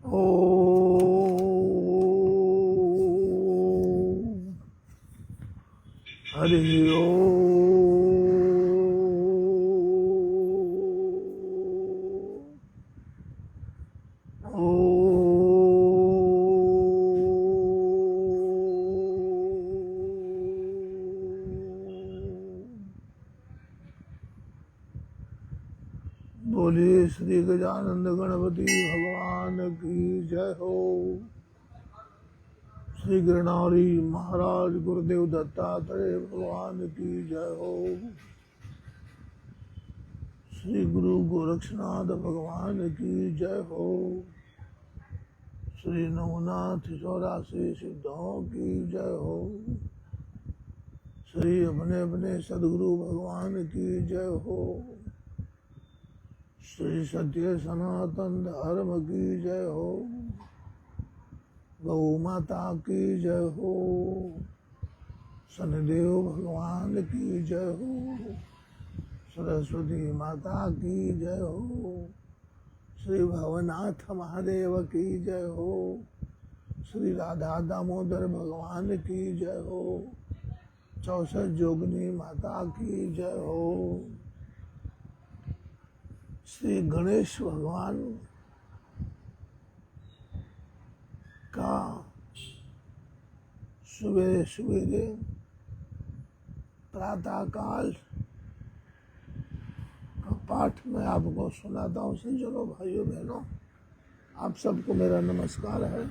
ओम हरि बोलिए श्री गजानंद गणपति भगवान की जय हो। श्री गिरनारी महाराज गुरुदेव दत्तात्रेय भगवान की जय हो। श्री गुरु गोरक्षनाथ भगवान की जय हो। श्री नवनाथ 84 सिद्धों की जय हो। श्री अपने अपने सदगुरु भगवान की जय हो। श्री सत्य सनातन धर्म की जय हो। गौ माता की जय हो। शनिदेव भगवान की जय हो। सरस्वती माता की जय हो। श्री भवनाथ महादेव की जय हो। श्री राधा दामोदर भगवान की जय हो। 64 जोगनी माता की जय हो। श्री गणेश भगवान का सवेरे सवेरे प्रातः काल का पाठ मैं आपको सुनाता हूँ। चलो भाइयों बहनों, आप सबको मेरा नमस्कार है।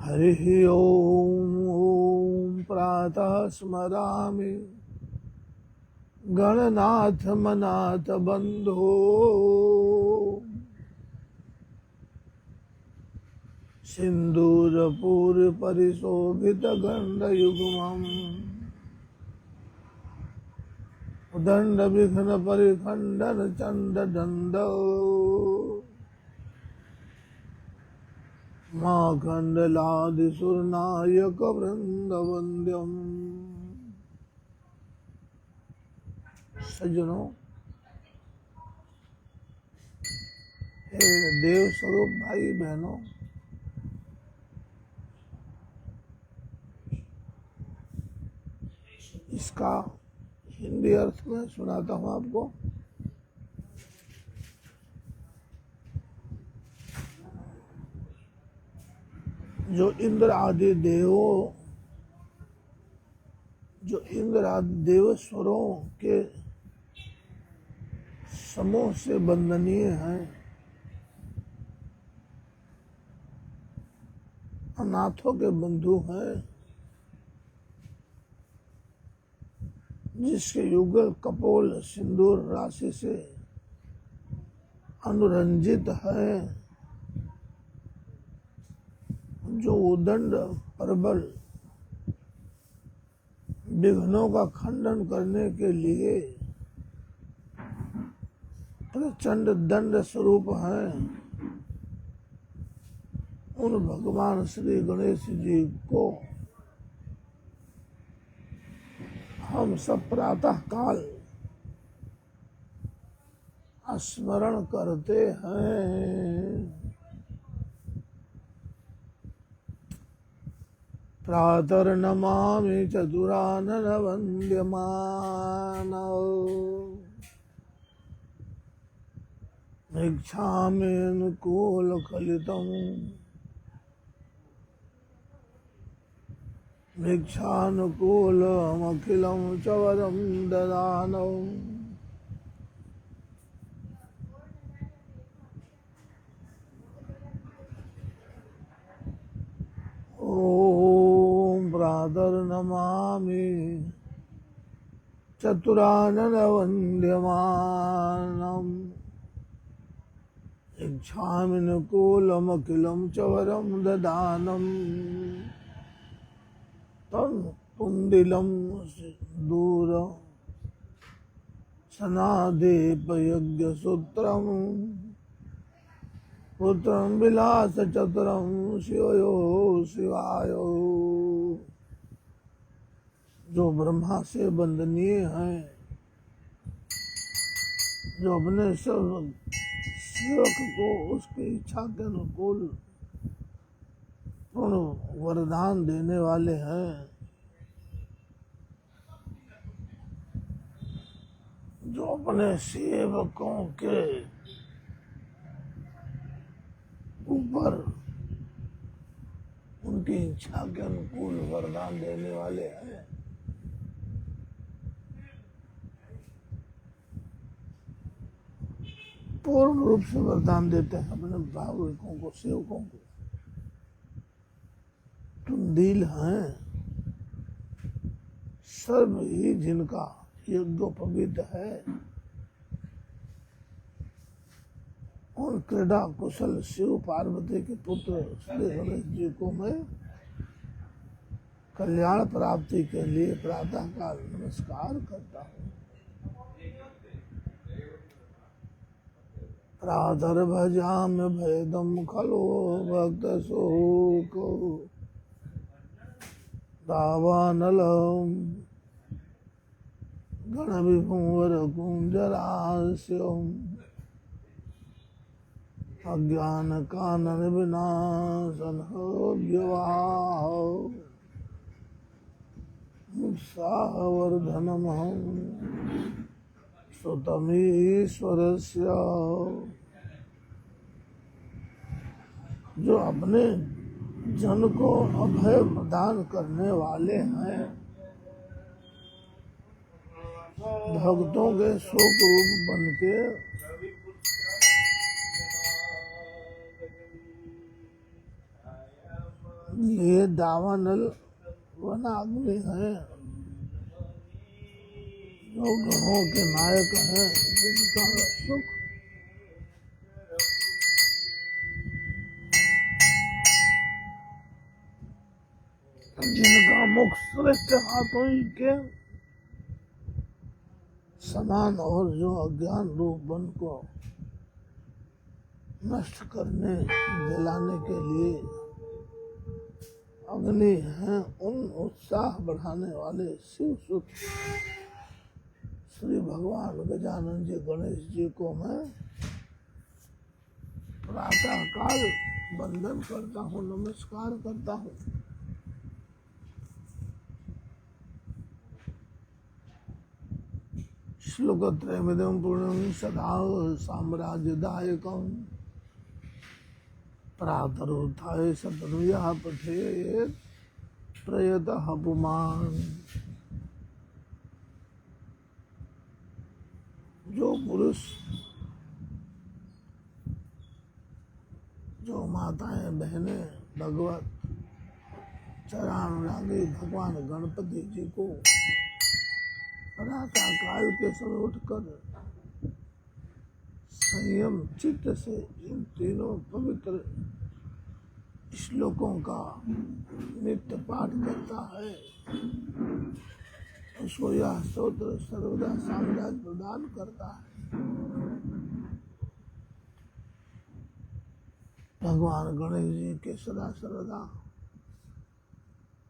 हरि ओम ओम प्रातः स्मरामि गणनाथ मनाथ बंधो। सिंदूरपूर परिशोभित गंध युग्मम् दंड विघ्न परिखंडन चंड दंड माखंडलादि सुरनायक वृंद वंद्यम। सज्जनों, देव स्वरूप भाई बहनों, इसका हिंदी अर्थ में सुनाता हूं आपको। जो इंद्र आदि देवेश्वरों के समूह से वंदनीय हैं, अनाथों के बंधु हैं, जिसके युगल कपोल सिंदूर राशि से अनुरंजित है, जो उदंड प्रबल विघ्नों का खंडन करने के लिए प्रचंड दंड स्वरूप हैं, उन भगवान श्री गणेश जी को हम सब प्रातः काल स्मरण करते हैं। प्रातर्नमामि चतुरानन वन्द्यमान भिक्षामि अनुकूलकलितम् भिक्षानुकूलमखिलं च वरं ददानौ। ॐ प्रातर्नमामि चतुरानन वन्द्यमानम् भिक्षामि अनुकूलमखिलं च वरं ददानम्। तत्पुंदिलं दूर सनादेपयज्ञसूत्रं पुत्रं विलासचतुरं शिवयो शिवायो। जो ब्रह्मा से वंदनीय हैं, जो अपने सब सेवक को उसकी इच्छा के अनुकूल पूर्ण वरदान देने वाले हैं। जो अपने सेवकों के ऊपर उनकी इच्छा के अनुकूल वरदान देने वाले हैं। पूर्ण रूप से वरदान देते हैं अपने भावकों को, सेवकों को। तुम दिल हैं सर्व ही जिनका यज्ञोपवीत है, और क्रीड़ा कुशल शिव पार्वती के पुत्र श्री गणेश जी को मैं कल्याण प्राप्ति के लिए प्रातः काल नमस्कार करता हूँ। प्रातर्भजाम भेदम खलो भक्त सोको दावानलम गण विभुवर कुंजरास्यम अज्ञान कानन विनाशन व्यवाह उत्साहवर्धनमहं सुतमीश्वरस्य। जो अपने जन को अभय प्रदान करने वाले हैं, भक्तों के सुख रूप बन के ये दावानल वनाग्नि हैं, जो गणों के नायक हैं, जिनका सुख जिनका मुख श्रेष्ठ हाथों के समान, और जो अज्ञान रूप वन को नष्ट करने जलाने के लिए अग्नि हैं, उन उत्साह बढ़ाने वाले शिव सुत श्री भगवान गजानन जी गणेश जी को मैं प्रातः काल वंदन करता हूँ, नमस्कार करता हूँ। श्लोक त्रयमिदं पूर्णं सदा साम्राज्यदायकं प्रातरुत्थाय सतनुयः पठेत् प्रयतः पुमान्। जो पुरुष, जो माताएं बहनें भगवत चरणानुरागी भगवान गणपति जी को प्रातः काल के समय उठकर संयम चित्त से इन तीनों पवित्र श्लोकों का नित्य पाठ करता है, उसको यह स्तोत्र सर्वदा साम्राज्य प्रदान करता है। भगवान गणेश जी के सदा सर्वदा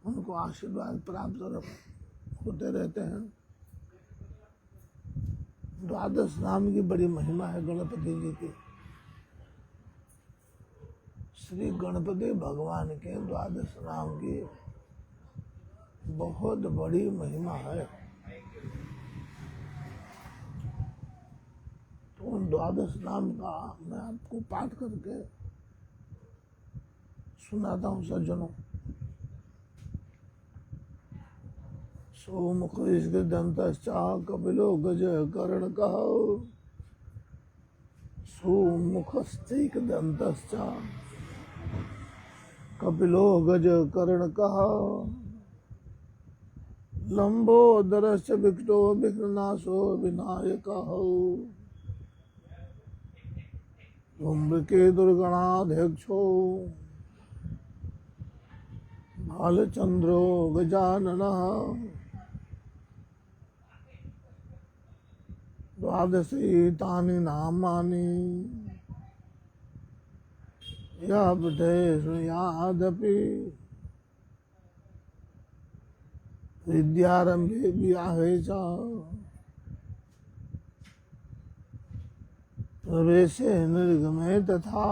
उनको आशीर्वाद प्राप्त होते रहते हैं। द्वादश नाम की बड़ी महिमा है गणपति जी की। श्री गणपति भगवान के द्वादश नाम की बहुत बड़ी महिमा है। तो उन द्वादश नाम का मैं आपको पाठ करके सुनाता हूँ सज्जनों। सोमुख दंतश्चा कपिलो गज कर्णकः सोमुखस्तेक दंतश्चा कपिलो गज कर्णकः लंबोदरश्च विकटो विघ्ननाशो विनायकः धूम्रके दुर्गणाध्यक्षो भालचंद्रो गजाननः द्वादशी तानि नामानि यः पठेत् शृणुयादपि विद्यारंभे विवाहे च प्रवेशे निर्गमे तथा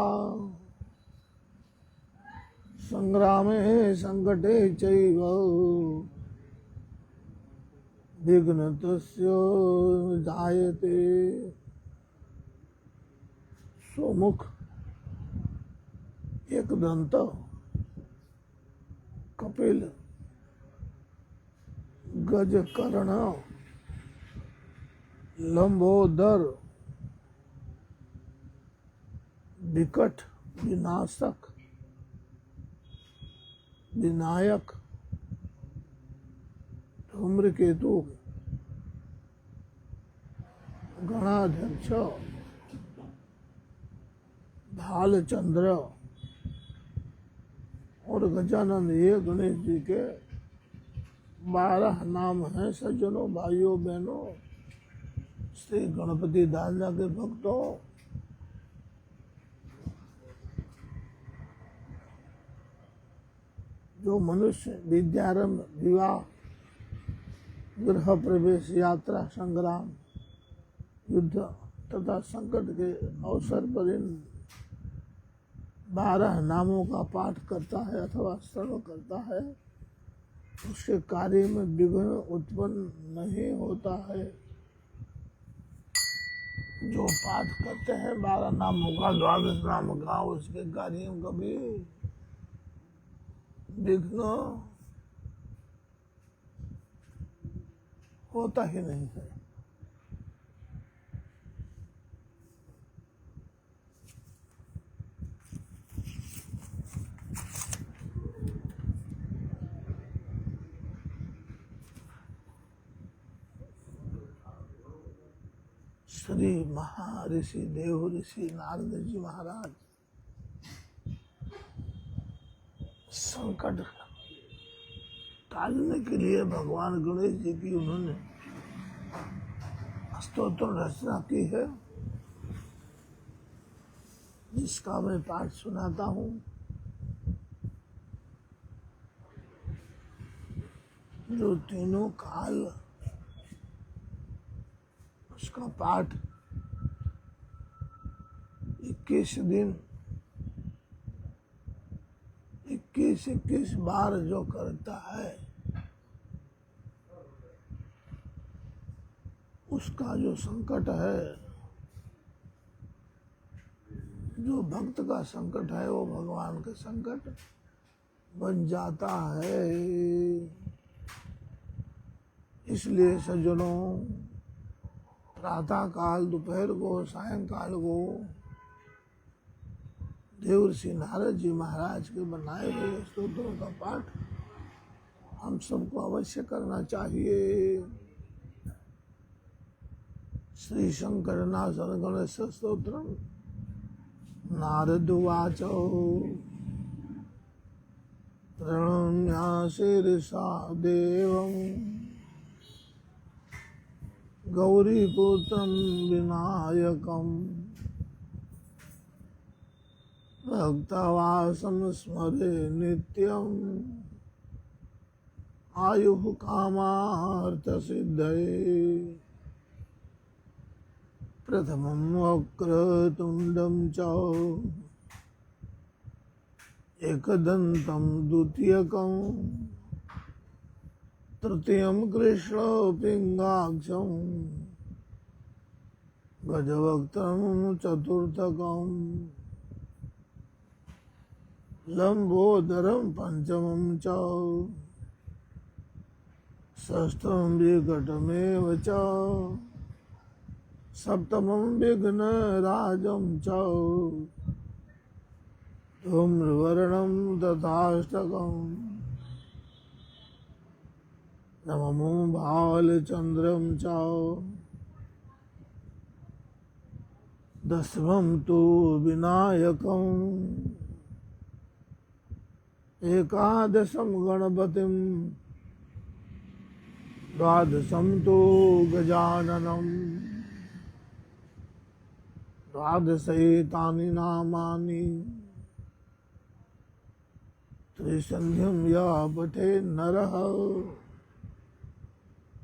संग्रामे संकटे चैव विघ्नतस्य जायते। सोमुख, एकदंत, कपिल, गजकर्ण, लंबोदर, विकट, विनाशक, विनायक, धूम्रकेतु, गणाध्यक्ष, भालचंद्र और गजानन, ये गणेश जी के 12 नाम हैं। सज्जनों, भाइयों, बहनों, श्री गणपति दादा के भक्तों, जो मनुष्य विद्यारंभ, विवाह, गृह प्रवेश, यात्रा, संग्राम, युद्ध तथा संकट के अवसर पर इन 12 नामों का पाठ करता है अथवा श्रवण करता है, उसके कार्य में विघ्न उत्पन्न नहीं होता है। जो पाठ करते हैं 12 नामों का, 12 नामों का, उसके कार्य में कभी विघ्न होता ही नहीं है। श्री महर्षि देव ऋषि नारद जी महाराज संकट टालने के लिए भगवान गणेश जी की उन्होंने स्तोत्र रचना की है, जिसका मैं पाठ सुनाता हूँ। जो तीनों काल उसका पाठ 21 दिन 21 बार जो करता है, उसका जो संकट है, जो भक्त का संकट है, वो भगवान का संकट बन जाता है। इसलिए सज्जनों, प्रातः काल, दोपहर को, सायंकाल को देवर्षि नारद जी महाराज के बनाए हुए स्तोत्रों का पाठ हम सबको अवश्य करना चाहिए। श्री शंकरनाशन गणेश स्तोत्रम। नारद उवाच प्रणम्य शीर्षा देवं गौरीपुत्रं विनायकं भक्तवासं स्मरे नित्यं आयुः कामार्थसिद्धये। प्रथमं वक्रतुण्डं च एकदन्तं द्वितीयकं तृतीयं कृष्णपिङ्गाक्षं गजवक्त्रं चतुर्थकं लम्बोदरं पंचमं च षष्ठं विकटमेव च सप्तमं विघ्नराजं च धूम्रवर्णं तथाष्टकम् नवमो भालचन्द्रं च दशमं तु विनायकम् एकादशं गणपतिं द्वादशं तु गजाननं द्वादशैतानि नामानि त्रिसन्ध्यं यः पठेत् नरः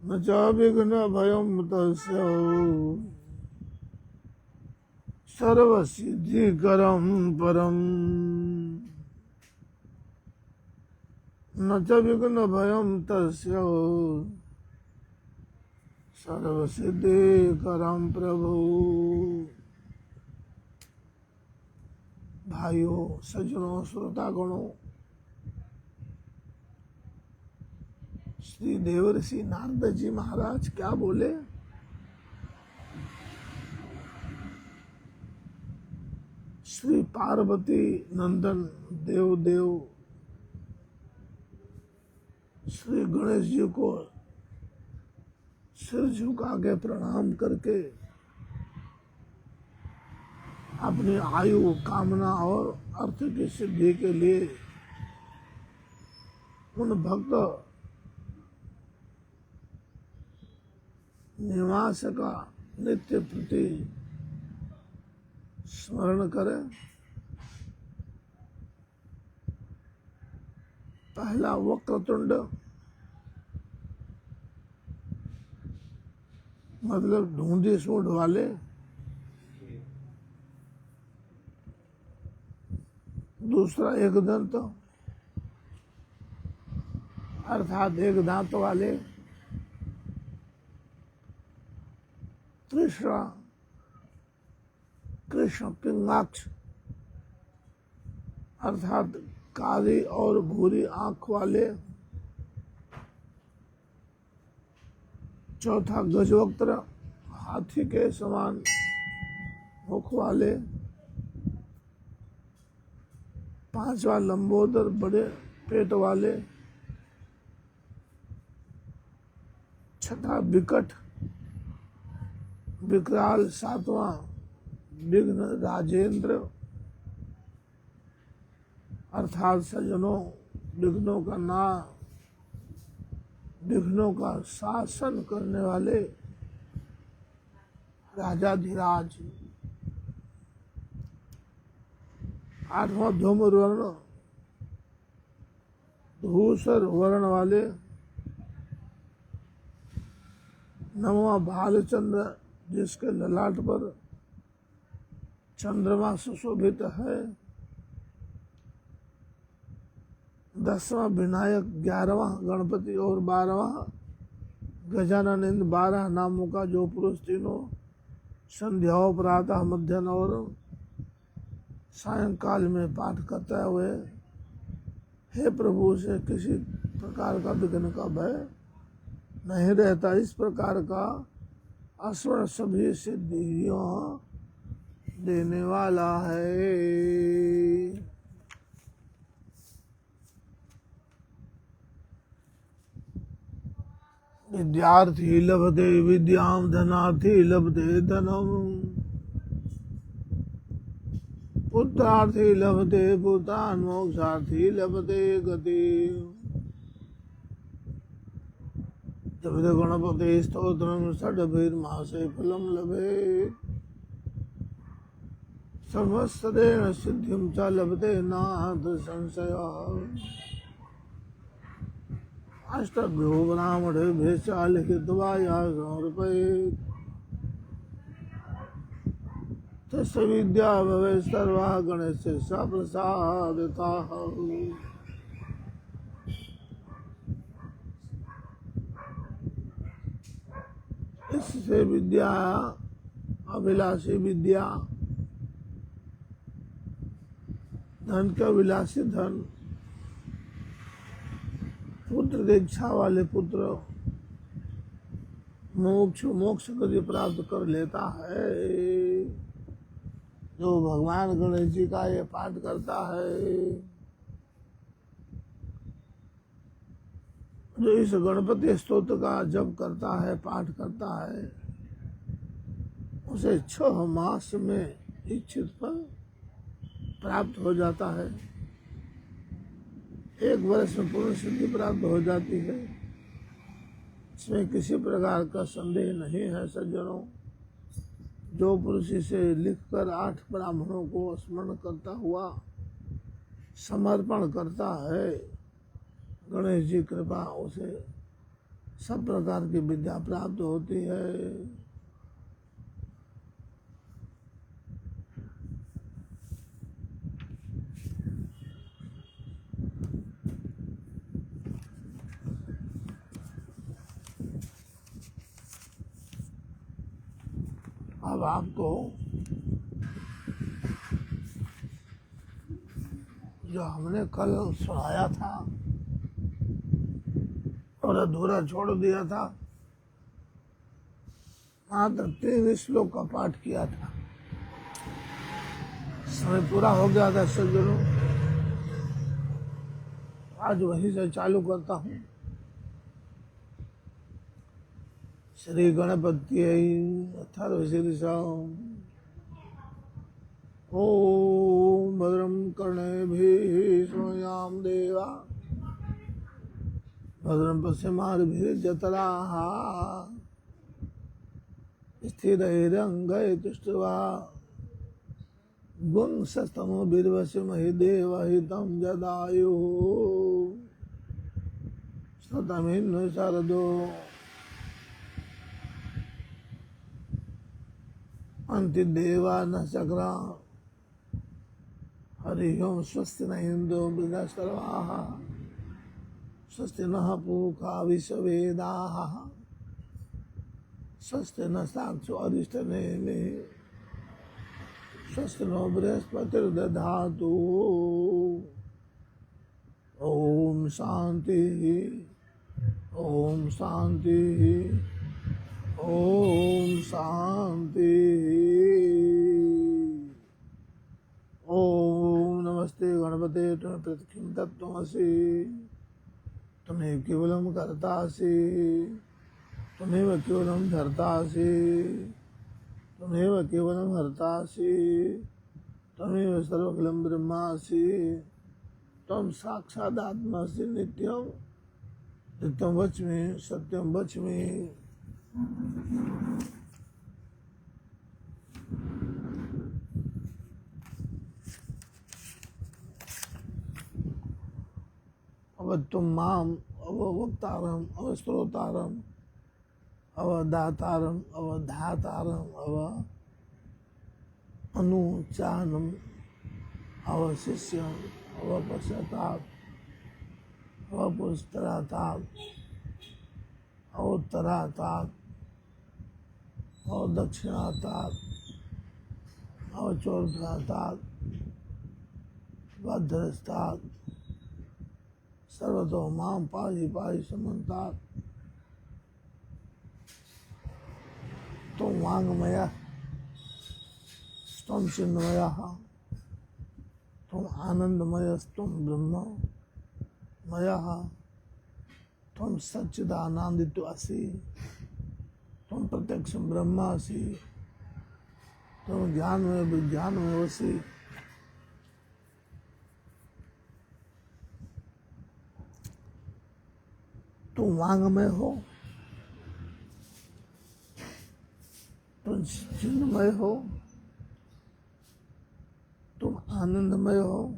न च विघ्नभयं तस्य सर्वसिद्धिकरं परम न च विघ्नभयं तस्य सर्वसिद्धिकरं प्रभु। भाइयों, सज्जनों, श्रोतागणों, श्री देवर्षि नारद जी महाराज क्या बोले? श्री पार्वती नंदन देव श्री गणेश जी को सिर झुका के प्रणाम करके अपनी आयु, कामना और अर्थ की सिद्धि के लिए उन भक्त निवास का नित्य प्रति स्मरण करें। पहला वक्रतुंड मतलब ढूंढी सूंढ वाले, दूसरा एक दंत अर्थात एक दांत वाले, तीसरा कृष्ण पिंगाक्ष अर्थात काली और भूरी आंख वाले, चौथा गजवक्त्र हाथी के समान मुख वाले, पांचवा लंबोदर बड़े पेट वाले, छठा विकट विकराल, सातवां विघ्न राजेंद्र अर्थात सज्जनों विघ्नों का शासन करने वाले राजाधिराज, आठवां धूम्र वर्ण धूसर वर्ण वाले, नौवां भालचंद्र जिसके ललाट पर चंद्रमा सुशोभित है, 10वां विनायक, 11वां गणपति और 12वां गजानन, इन 12 नामों का जो पुरुष तीनों संध्याओं, प्रातः, मध्याह्न और सायंकाल में पाठ करता है, वे हे प्रभु से किसी प्रकार का विघ्न का भय नहीं रहता। इस प्रकार का स्मरण सभी सिद्धियों देने वाला है। विद्यार्थी लभते विद्यां, धनार्थी लभते धनम, पुत्रार्थी लभते पुत्रान्, मोक्षार्थी लभते गति। जपित गणपति स्तोत्रम षड्भिर्मासे फलं लभेत्, संवत्सरेण सिद्धिं च लभते नाथ संशयः। अष्टभ्यो ब्राह्मणेभ्यः च लिखित्वा यः समर्पयेत्, तस्य विद्या भवेत् सर्वा गणेशस्य स प्रसादिताः। इससे विद्या, अभिलाषी विद्या, धन का विलासी धन, पुत्र की इच्छा वाले पुत्र, मोक्ष गति प्राप्त कर लेता है। जो भगवान गणेश जी का ये पाठ करता है, जो इस गणपति स्तोत्र का जप करता है, पाठ करता है, उसे 6 मास में इच्छित फल प्राप्त हो जाता है। 1 वर्ष में पूर्ण सिद्धि प्राप्त हो जाती है। इसमें किसी प्रकार का संदेह नहीं है। सज्जनों, जो पुरुष इसे लिखकर 8 ब्राह्मणों को स्मरण करता हुआ समर्पण करता है, गणेश जी कृपा उसे सब प्रकार की विद्या प्राप्त होती है। अब आपको जो हमने कल सुनाया था और अधूरा छोड़ दिया था, मात्र 3 श्लोक का पाठ किया था। समय पूरा हो गया था सज्जनों, आज वहीं से चालू करता हूँ। श्री गणपति अथर्वशीर्षम्। ओम भद्रं कर्णेभिः शृणुयाम देवा, भद्रं पश्येमाक्षभिर्यजत्राः, स्थिरैरङ्गैस्तुष्ट्वा गुंसस्तमोभिर्वशमहि देवहितं जदायुः। शतमिन्नु शरदो अन्तिदेवा न चक्रा। हरि ओम। स्वस्ति न इंद्रो वृद्धश्रवाः, स्वस्ति नः पूषा विश्ववेदाः, स्वस्ति न साक्षो अरिष्टनेमिः, स्वस्ति नो बृहस्पतिर्दधातु। ओम शांति, ओम शांति, ओम शांति। ओम नमस्ते गणपते प्रत्यक्षं तत्त्वमसि, त्वमेव केवलं कर्तासि, त्वमेव केवलं धर्तासि, त्वमेव केवलं हर्तासि, त्वमेव सर्वखलं ब्रह्मासि, त्वं साक्षादात्मासि नित्यं नित्यं वच्मि सत्यं वच्मि। अवत्तुम माम अववक्तारम अवस्त्रोतारम अवदातारम अवधातारम अव अनुचानम अवशिष्यम अवपश्चाताप अवपुस्तराताप अवोत्तराताप अवदक्षिणाताप अवचोर्ध्वाताप वध्रस्ताप सर्वतो माम पाहि पाहि समन्तात्। त्वं वाङ्मयः त्वं चिन्मयः त्वं आनन्दमयस्त्वं ब्रह्ममयः त्वं सच्चिदानन्दितो असि, त्वं प्रत्यक्षं ब्रह्मासि, त्वं ज्ञानमय विज्ञानमयसि। तुम वांगमय हो, तुम चिन्मय हो, तुम आनंदमय हो,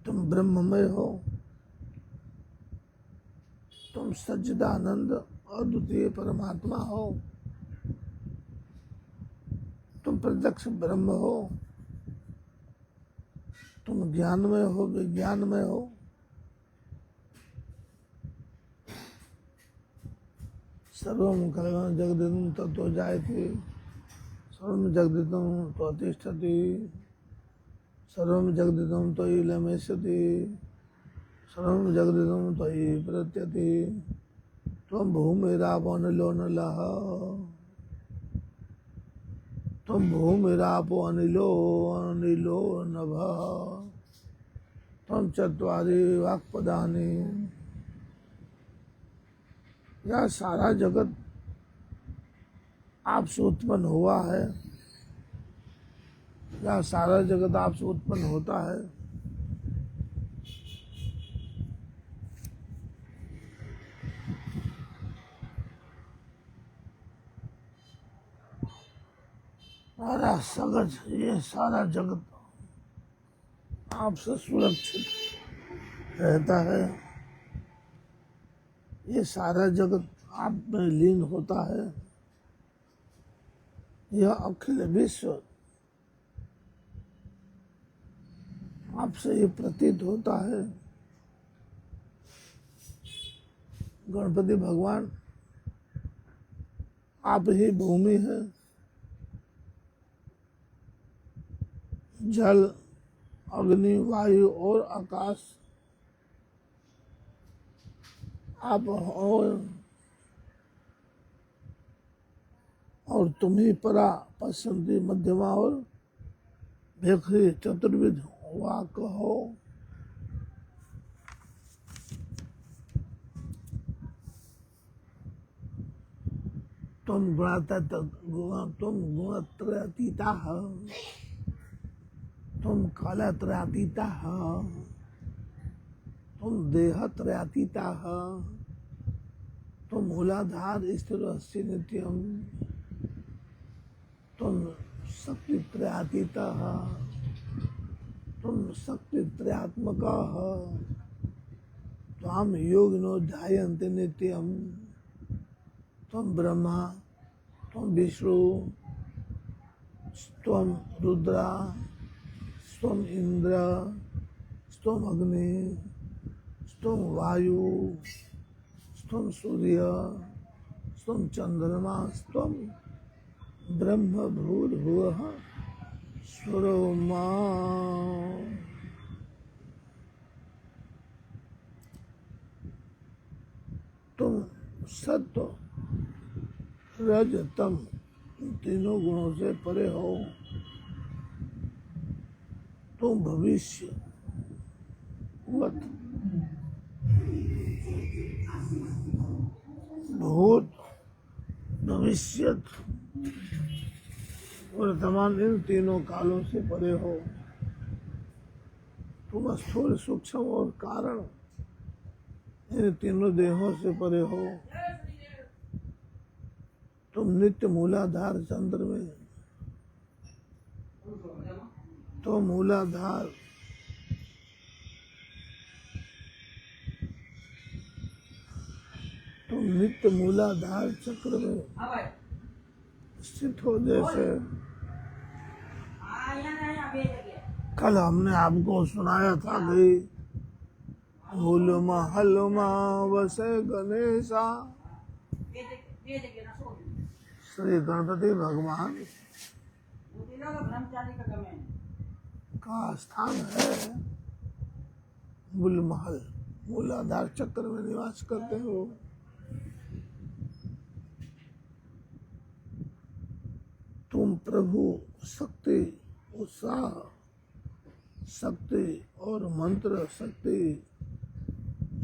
तुम ब्रह्ममय हो, तुम सच्चिदानंद अद्वितीय परमात्मा हो, तुम प्रत्यक्ष ब्रह्म हो, तुम ज्ञानमय हो, विज्ञानमय हो। सर्वं खलु जगदिदं ततो जायते, सर्वं जगदिदं त्वतिष्ठति, सर्वं जगदिदं त्वयि लमेष्यति, सर्वं जगदिदं त्वयि प्रत्यति। त्वं भूमिरापो अनिलो नलः, त्वं भूमिरापो अनिलो अनिलो नभः, त्वं चत्वारि वाक्पदानि। यह सारा जगत आपसे उत्पन्न हुआ है, यह सारा जगत आपसे उत्पन्न होता है। सारा सगज ये सारा जगत आपसे सुरक्षित रहता है, ये सारा जगत आप में लीन होता है। यह अखिल विश्व आपसे ये प्रतीत होता है। गणपति भगवान आप ही भूमि है, जल, अग्नि, वायु और आकाश आप हो, और तुम ही परा, पश्चंती, मध्यमा और भेखरी चतुर्विध वाक हो। तुम गुणत्रयातीता हो, तुम कालत्रयातीता हो, तुम देहत्रयातीता हो, तुम मूलाधार स्थिर अस्ति नित्यम, तुम शक्तित्रयातीता हो, तुम शक्तित्रयात्मक हो, त्वाम योगिनो ध्यायन्ते नित्यम, त्वं ब्रह्मा, त्वं विष्णु, त्वं रुद्रा, त्वं इंद्र, त्वं अग्नि, त्वं वायु, त्वं सूर्य, त्वं चंद्रमा, त्वं ब्रह्म भूर्भुवः स्वरो मा। तुम सत्व, रज, तम, तीनों गुणों से परे हो। तुम भविष्य, वत, भूत, भविष्यत, वर्तमान, इन तीनों कालों से परे हो। तुम स्थूल, सूक्ष्म और कारण, इन तीनों देहों से परे हो। तुम नित्य मूलाधार चंद्र में, तो मूलाधार, तुम नित्य मूलाधार चक्र में स्थित हो। जैसे कल हमने आपको सुनाया था कि हुलमा हलमा वसे गणेशा, श्री गणपति भगवान का स्थान है बुलमहल, मूलाधार चक्र में निवास करते हो। तुम प्रभु शक्ति, उत्साह शक्ति और मंत्र शक्ति,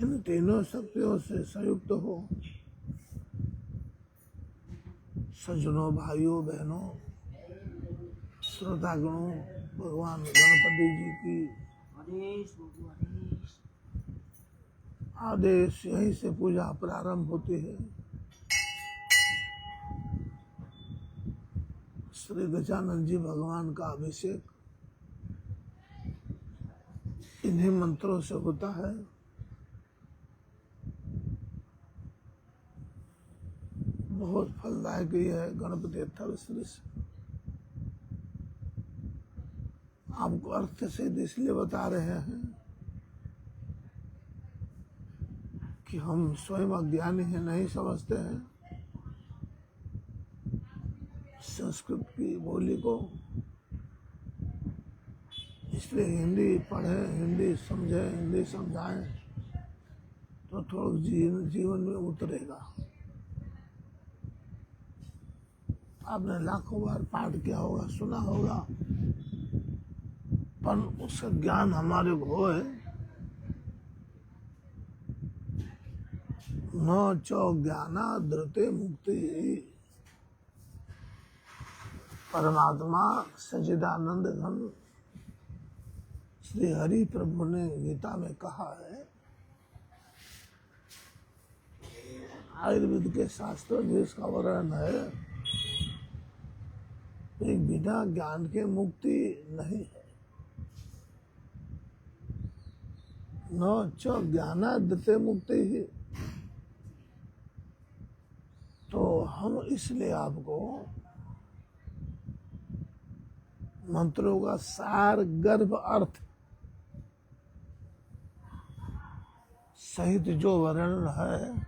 इन तीनों शक्तियों से संयुक्त हो। सज्जनों, भाइयों, बहनों, श्रोतागणों, भगवान गणपति जी की आदेश, यहीं से पूजा प्रारंभ होती है। श्री गजानन जी भगवान का अभिषेक इन्हीं मंत्रों से होता है। बहुत फलदायक है गणपति अष्टविशीष। आपको अर्थ से इसलिए बता रहे हैं कि हम स्वयं अज्ञानी हैं, नहीं समझते हैं संस्कृत की बोली को। इसलिए हिंदी पढ़ें, हिंदी समझें, हिंदी समझाएं तो थोड़ा जीवन में उतरेगा। आपने लाखों बार पाठ किया होगा, सुना होगा, पर उसका ज्ञान हमारे को है न चो ज्ञाना धृते मुक्ति। परमात्मा सच्चिदानंद घन श्री हरि प्रभु ने गीता में कहा है, आयुर्वेद के शास्त्र में इसका वर्णन है, एक बिना ज्ञान के मुक्ति नहीं है। न च ज्ञानादृते मुक्ति ही। तो हम इसलिए आपको मंत्रों का सार गर्भ अर्थ सहित जो वर्णन है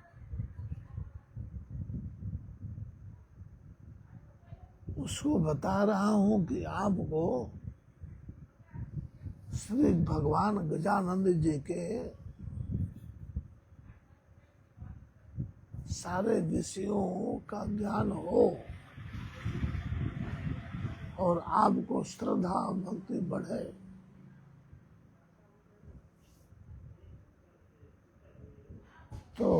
उसको बता रहा हूं कि आपको श्री भगवान गजानंद जी के सारे विषयों का ज्ञान हो और आपको श्रद्धा भक्ति बढ़े। तो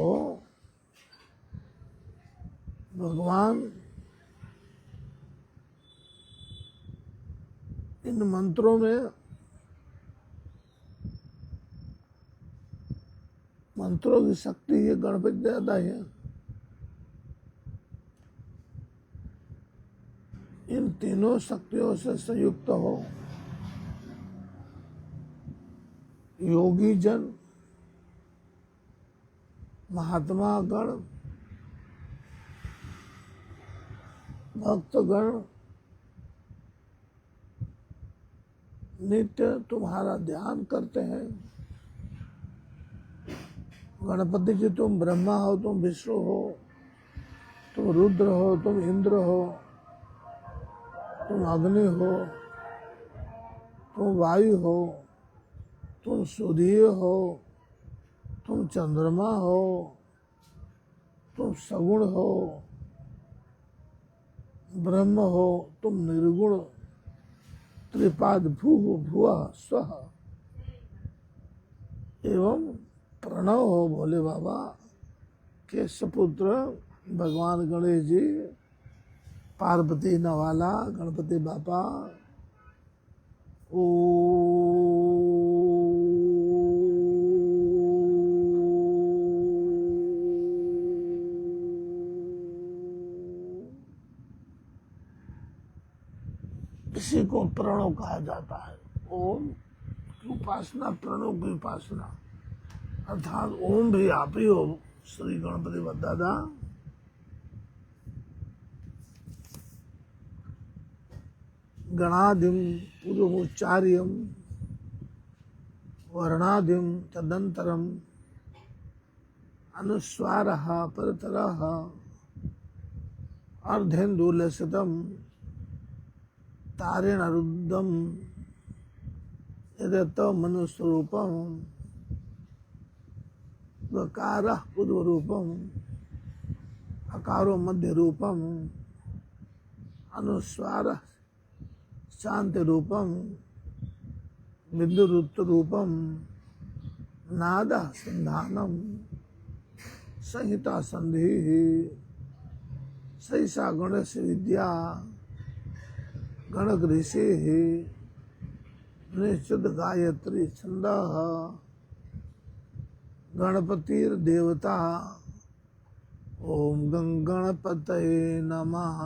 भगवान इन मंत्रों में मंत्रों की शक्ति ये गणपति देता है। इन तीनों शक्तियों से संयुक्त हो योगी जन, महात्मा गण, भक्तगण नित्य तुम्हारा ध्यान करते हैं। गणपति जी तुम ब्रह्मा हो, तुम विष्णु हो, तुम रुद्र हो, तुम इंद्र हो, तुम अग्नि हो, तुम वायु हो, तुम सूर्य हो, तुम चंद्रमा हो, तुम सगुण हो, ब्रह्म हो, तुम निर्गुण, त्रिपाद भू भुवः स्वः एवं प्रणव हो भोले बाबा के सपुत्र भगवान गणेश जी, पार्वती नवाला गणपति बाबा। ओ इसी को प्रणव कहा जाता है। ओम की उपासना, प्रणव की उपासना, अर्थात ओम भी आप ही हो श्री गणपति दादा। गणादिम पूर्वोच्चार्यम वर्णादिम तदंतरम अनुस्वारः परतरः अर्धेन्दुलसितम तारेण रुद्धम यदत मनुस्वरूपम गकारः पूर्वरूपम अकारो मध्य रूपम अनुस्वारः शांति रूपम बिंदुरुत्त रूपम नादः संधानम संहिता संधि सैषा गणेश विद्या गणक ऋषि निश्चित गायत्री छंदः गणपतिर्देवता। ओम गणपतये नमः।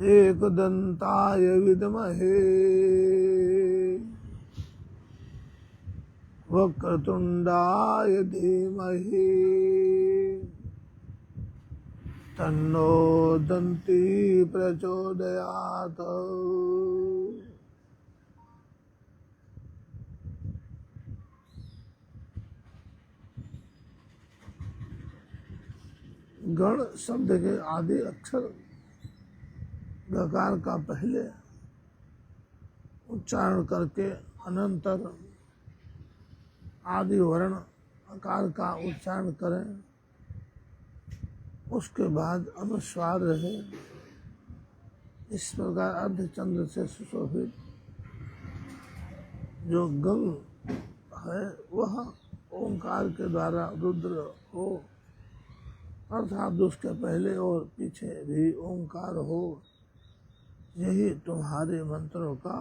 एकदंताय विद्महे वक्रतुंडाय धीमहि तन्नो दन्ती प्रचोदयात्। गण शब्द के आदि अक्षर गकार का पहले उच्चारण करके अनंतर आदि वर्ण अकार का उच्चारण करें, उसके बाद अनुस्वार रहे। इस प्रकार अर्धचंद्र से सुशोभित जो गंग है वह ओंकार के द्वारा रुद्र हो, अर्थात उसके पहले और पीछे भी ओंकार हो। यही तुम्हारे मंत्रों का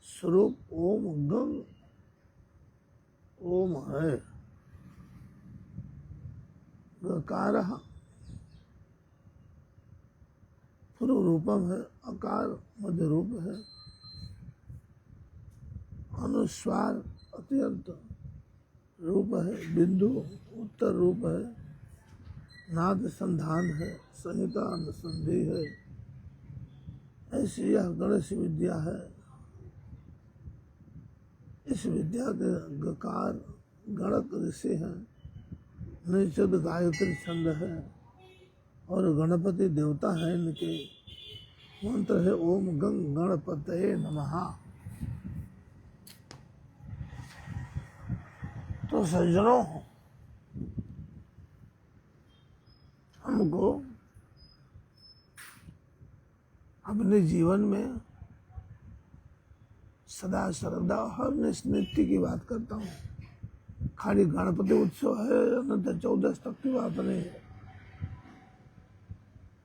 स्वरूप ओम गंग ओम है। गकारः पूर्व रूपम है, अकार मध्य रूप है, अनुस्वार अत्यंत रूप है, बिंदु उत्तर रूप है, नाद संधान है, संहिता संधि है। ऐसी यह गणेश विद्या है। इस विद्या के गकार गणक ऋषि हैं, निश्चित गायत्री छंद है और गणपति देवता है इनके। मंत्र है ओम गंग गणपतये नमः। तो सज्जनों, हमको अपने जीवन में सदा सर्वदा हर नित्य की बात करता हूँ। खाली गणपति उत्सव है अन्यथा 14 तक की बात नहीं है।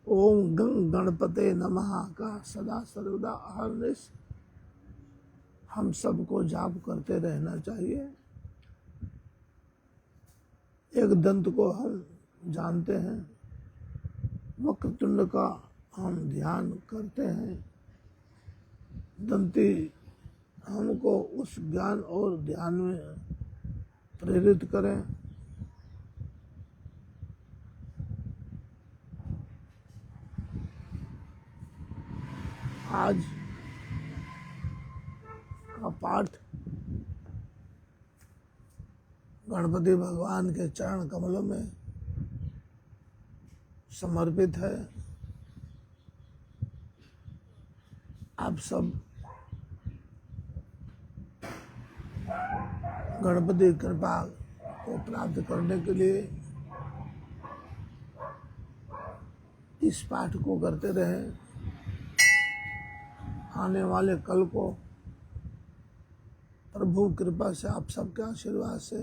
ओम गंग गणपते नमः का सदा सर्वदा हर निश हम सबको जाप करते रहना चाहिए। एक दंत को हम जानते हैं, वक्रतुंड का हम ध्यान करते हैं। दंती हमको उस ज्ञान और ध्यान में प्रेरित करें। आज का पाठ गणपति भगवान के चरण कमलों में समर्पित है। आप सब गणपति कृपा को प्राप्त करने के लिए इस पाठ को करते रहें। आने वाले कल को प्रभु कृपा से आप सबके आशीर्वाद से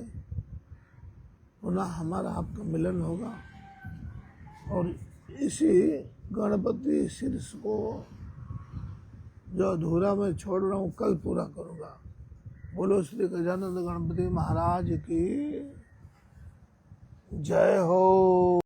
पुनः हमारा आपका मिलन होगा और इसी गणपति शीर्ष को जो अधूरा मैं छोड़ रहा हूँ कल पूरा करूँगा। बोलो श्री गजानंद गणपति महाराज की जय हो।